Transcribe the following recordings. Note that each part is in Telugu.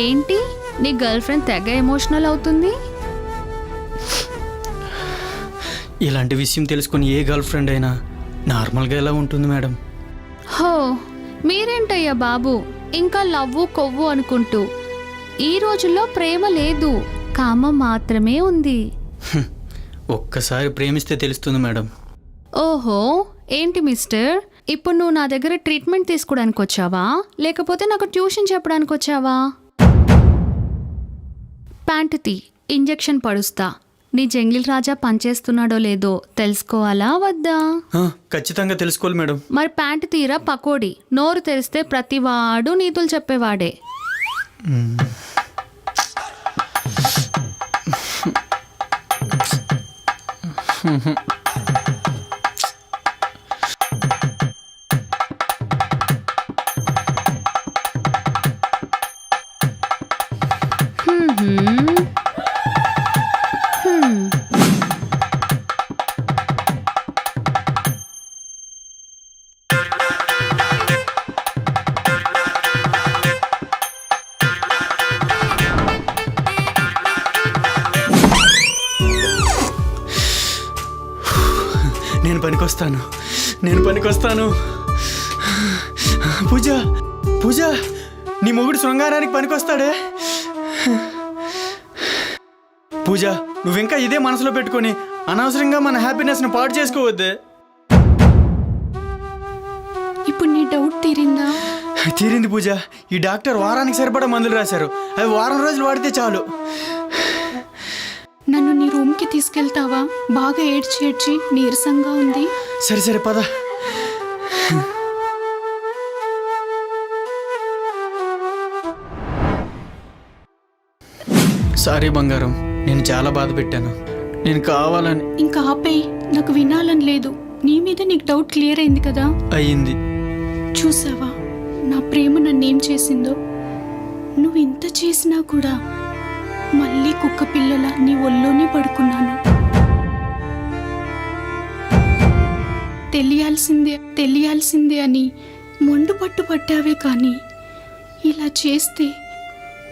ఏంటి నీ గర్ల్ ఫ్రెండ్ తెగ ఎమోషనల్ అవుతుంది? ఇలాంటి విషయం తెలుసుకుని ఏ గర్ల్ ఫ్రెండ్ అయినా నార్మల్గా ఎలా ఉంటుంది మేడం? హో, మీరేంటయ్యా బాబు ఇంకా లవ్వు కొవ్వు అనుకుంటూ. ఈ రోజుల్లో ప్రేమ లేదు, కామం మాత్రమే ఉంది. ఒక్కసారి ప్రేమిస్తే తెలుస్తుంది మేడం. ఓహో, ఏంటి మిస్టర్, ఇప్పుడు నువ్వు నా దగ్గర ట్రీట్మెంట్ తీసుకోవడానికి వచ్చావా, లేకపోతే నాకు ట్యూషన్ చెప్పడానికి వచ్చావా? ప్యాంటు తీ, ఇంజెక్షన్ పడుస్తా. నీ జంగిల్ రాజా పనిచేస్తున్నాడో లేదో తెలుసుకోవాలా వద్దా? ఖచ్చితంగా తెలుసుకోవాలి మేడం. మరి ప్యాంటు తీరా పకోడి. నోరు తెరిస్తే ప్రతివాడు నీతులు చెప్పేవాడే. నేను పనికొస్తాను. పూజ పూజ, నీ మొగుడు శృంగారానికి పనికొస్తాడే. పూజ, నువ్వింకా ఇదే మనసులో పెట్టుకొని అనవసరంగా మన హ్యాపీనెస్ని పాడు చేసుకోవద్దే. ఇప్పుడు నీ డౌట్ తీరిందా? తీరింది పూజ. ఈ డాక్టర్ వారానికి సరిపడా మందులు రాశారు. అవి వారం రోజులు వాడితే చాలు. నన్ను నీ రూమ్కి తీసుకెళ్తావా? బాగా ఏడ్చి నీరసంగా ఉంది. సరే పద. సారీ బంగారం, నేను చాలా బాధ పెట్టాను. నేను కావాలని. ఇంకా ఆపేయి, నాకు వినాలని లేదు. నీ మీద నీకు డౌట్ క్లియర్ అయింది కదా? అయ్యింది. చూసావా నా ప్రేమ నన్నేం చేసిందో? నువ్వు ఇంత చేసినా కూడా మళ్ళీ కుక్క పిల్లల నీ ఒళ్ళోనే పడుకున్నాను. తెలియాల్సిందే అని మొండు పట్టు పట్టావే, కానీ ఇలా చేస్తే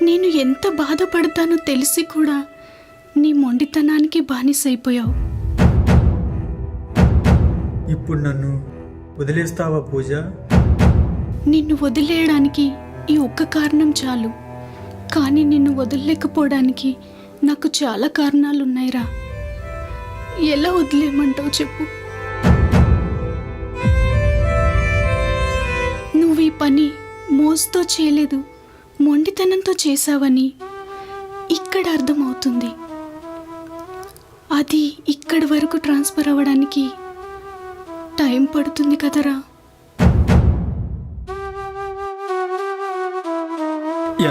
నేను ఎంత బాధపడతానో తెలిసి కూడా నీ మొండితనానికి బానిసైపోయావు. ఇప్పుడు నన్ను వదిలేస్తావా పూజ? నిన్ను వదిలేయడానికి ఈ ఒక్క కారణం చాలు, కానీ నిన్ను వదిలేకపోవడానికి నాకు చాలా కారణాలున్నాయిరా. ఎలా వదిలేయమంటావు చెప్పు? నువ్వు ఈ పని మోజుతో చేయలేదు, మొండితనంతో చేశావని ఇక్కడ అర్థమవుతుంది. అది ఇక్కడి వరకు ట్రాన్స్ఫర్ అవ్వడానికి టైం పడుతుంది కదరా.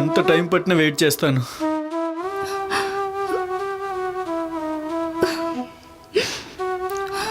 ఎంత టైం పట్టినా వెయిట్ చేస్తాను.